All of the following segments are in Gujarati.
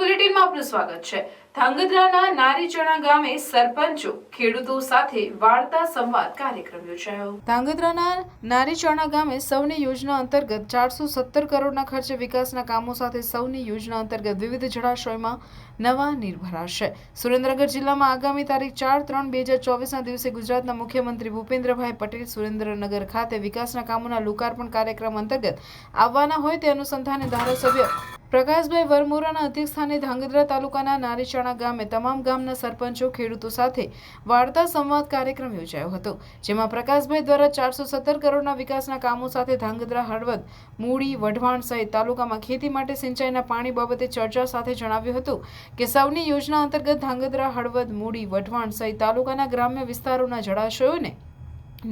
બુલેટિનમાં આપનું સ્વાગત છે। ધાંગધ્રાના નારીચણા ગામે સરપંચો ખેડૂતો સાથે વાર્તા સંવાદ કાર્યક્રમ યોજાયો। ધાંગધ્રાના નારીચણા ગામે સૌની યોજના અંતર્ગત 417 કરોડના ખર્ચે વિકાસના કામો સાથે સૌની યોજના અંતર્ગત વિવિધ જળાશયોમાં નવા નીર ભરાશે। સુરેન્દ્રનગર જિલ્લામાં આગામી તારીખ 4/3/2024ના દિવસે ગુજરાતના મુખ્યમંત્રી ભૂપેન્દ્રભાઈ પટેલ સુરેન્દ્રનગર ખાતે વિકાસના કામોના લોકાર્પણ કાર્યક્રમ અંતર્ગત આવવાના હોય તે અનુસંધાને ધારાસભ્ય પ્રકાશભાઈ વરમોરાના અધ્યક્ષસ્થાને ધાંગધ્રા તાલુકાના નારીચણા ગામે તમામ ગામના સરપંચો ખેડૂતો સાથે વાર્તા સંવાદ કાર્યક્રમ યોજાયો હતો, જેમાં પ્રકાશભાઈ દ્વારા 417 કરોડના વિકાસના કામો સાથે ધાંગધ્રા, હળવદ, મૂળી, વઢવાણ સહિત તાલુકામાં ખેતી માટે સિંચાઈના પાણી બાબતે ચર્ચા સાથે જણાવ્યું હતું કે સૌની યોજના અંતર્ગત ધાંગધ્રા, હળવદ, મૂળી, વઢવાણ સહિત તાલુકાના ગ્રામ્ય વિસ્તારોના જળાશયોને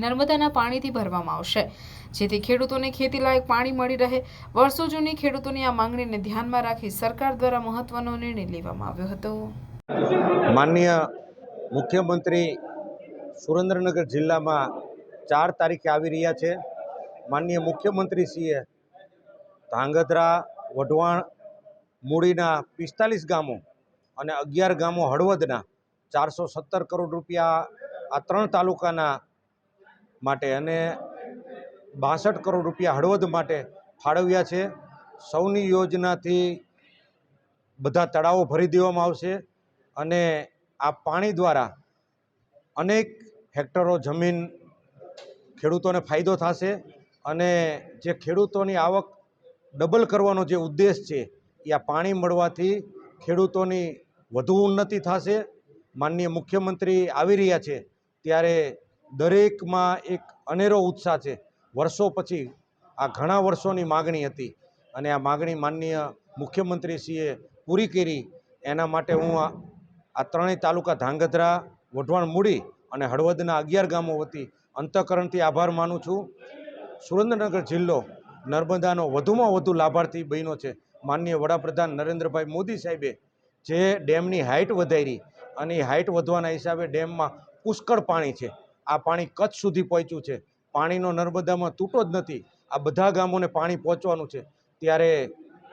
નર્મદાના પાણીથી ભરવામાં આવશે, જેથી ખેડૂતોને ખેતીલાયક પાણી મળી રહે। વર્ષો જૂની ખેડૂતોની આ માંગણીને ધ્યાનમાં રાખી સરકાર દ્વારા મહત્વનો નિર્ણય લેવામાં આવ્યો હતો। માનનીય મુખ્યમંત્રી સુરેન્દ્રનગર જિલ્લામાં 4 તારીખે આવી રહ્યા છે। માનનીય મુખ્યમંત્રીશ્રીએ ધાંગધ્રા, વઢવાણ, મૂળીના 45 ગામો અને 11 ગામો હળવદના 417 કરોડ રૂપિયા આ 3 તાલુકાના માટે અને 62 કરોડ રૂપિયા હળવદ માટે ફાળવ્યા છે। સૌની યોજનાથી બધા તળાવો ભરી દેવામાં આવશે અને આ પાણી દ્વારા અનેક હેક્ટરો જમીન ખેડૂતોને ફાયદો થશે અને જે ખેડૂતોની આવક ડબલ કરવાનો જે ઉદ્દેશ છે એ આ પાણી મળવાથી ખેડૂતોની વધુ ઉન્નતિ થશે। માનનીય મુખ્યમંત્રી આવી રહ્યા છે ત્યારે દરેકમાં એક અનેરો ઉત્સાહ છે। વર્ષો પછી આ ઘણા વર્ષોની માગણી હતી અને આ માગણી માનનીય મુખ્યમંત્રીશ્રીએ પૂરી કરી। એના માટે હું આ ત્રણેય તાલુકા ધાંગધ્રા, વઢવાણ, મૂળી અને હળવદના 11 ગામો વતી અંતઃકરણથી આભાર માનું છું। સુરેન્દ્રનગર જિલ્લો નર્મદાનો વધુમાં વધુ લાભાર્થી બન્યો છે। માનનીય વડાપ્રધાન નરેન્દ્રભાઈ મોદી સાહેબે જે ડેમની હાઇટ વધારી અને એ હાઇટ વધવાના હિસાબે ડેમમાં પુષ્કળ પાણી છે। આ પાણી કચ્છ સુધી પહોંચ્યું છે। પાણીનો નર્મદામાં તૂટો જ નથી। આ બધા ગામોને પાણી પહોંચવાનું છે। ત્યારે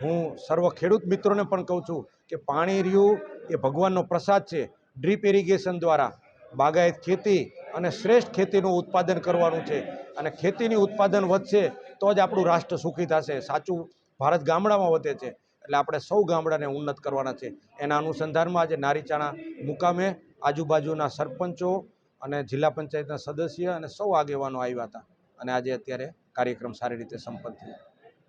હું સર્વ ખેડૂત મિત્રોને પણ કહું છું કે પાણી રહ્યું એ ભગવાનનો પ્રસાદ છે। ડ્રીપ ઇરિગેશન દ્વારા બાગાયત ખેતી અને શ્રેષ્ઠ ખેતીનું ઉત્પાદન કરવાનું છે અને ખેતીની ઉત્પાદન વધશે તો જ આપણું રાષ્ટ્ર સુખી થશે। સાચું ભારત ગામડામાં વધે છે, એટલે આપણે સૌ ગામડાને ઉન્નત કરવાના છે। એના અનુસંધાનમાં આજે નારીચાણા મુકામે આજુબાજુના સરપંચો અને જિલ્લા પંચાયતના સદસ્ય અને સૌ આગેવાનો આવ્યા હતા અને આજે અત્યારે કાર્યક્રમ સારી રીતે સંપન્ન થયો।